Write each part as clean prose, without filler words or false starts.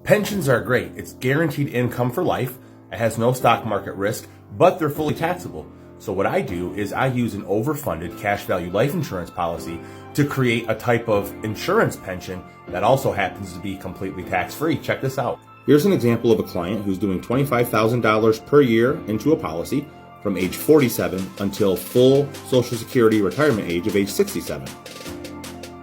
Pensions are great. It's guaranteed income for life. It has no stock market risk, but they're fully taxable. So what I do is I use an overfunded cash value life insurance policy to create a type of insurance pension that also happens to be completely tax-free. Check this out. Here's an example of a client who's doing $25,000 per year into a policy from age 47 until full Social Security retirement age of age 67.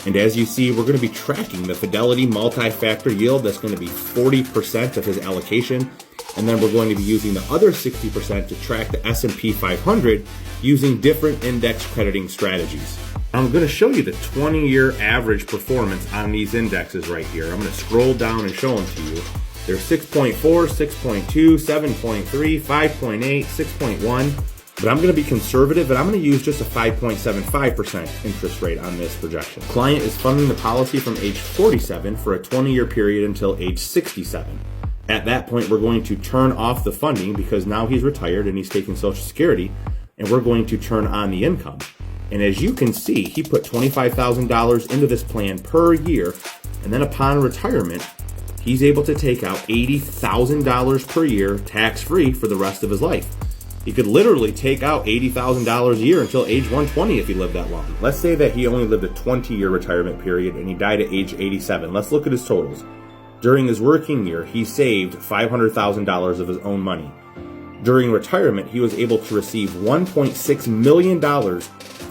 And as you see, we're going to be tracking the Fidelity multi-factor yield. That's going to be 40% of his allocation. And then we're going to be using the other 60% to track the S&P 500 using different index crediting strategies. I'm going to show you the 20-year average performance on these indexes right here. I'm going to scroll down and show them to you. They're 6.4, 6.2, 7.3, 5.8, 6.1. But I'm going to be conservative, and I'm going to use just a 5.75% interest rate on this projection. The client is funding the policy from age 47 for a 20-year period until age 67. At that point, we're going to turn off the funding because now he's retired and he's taking Social Security, and we're going to turn on the income. And as you can see, he put $25,000 into this plan per year, and then upon retirement, he's able to take out $80,000 per year tax-free for the rest of his life. He could literally take out $80,000 a year until age 120 if he lived that long. Let's say that he only lived a 20-year retirement period and he died at age 87. Let's look at his totals. During his working year, he saved $500,000 of his own money. During retirement, he was able to receive $1.6 million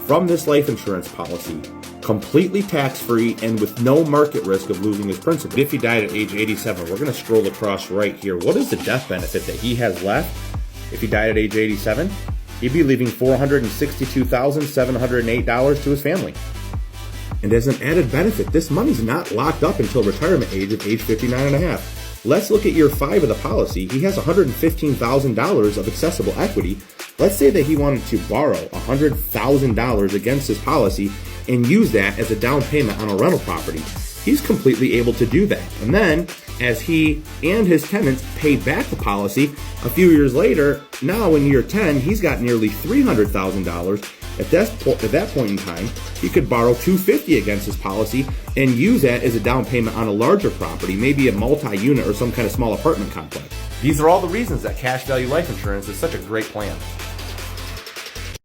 from this life insurance policy, completely tax-free and with no market risk of losing his principal. If he died at age 87, we're going to scroll across right here. What is the death benefit that he has left? If he died at age 87, he'd be leaving $462,708 to his family. And as an added benefit, this money's not locked up until retirement age of age 59 and a half. Let's look at year 5 of the policy. He has $115,000 of accessible equity. Let's say that he wanted to borrow $100,000 against his policy and use that as a down payment on a rental property. He's completely able to do that. And then, as he and his tenants pay back the policy, a few years later, now in year 10, he's got nearly $300,000. At that point in time, he could borrow $250,000 against his policy and use that as a down payment on a larger property, maybe a multi-unit or some kind of small apartment complex. These are all the reasons that cash value life insurance is such a great plan.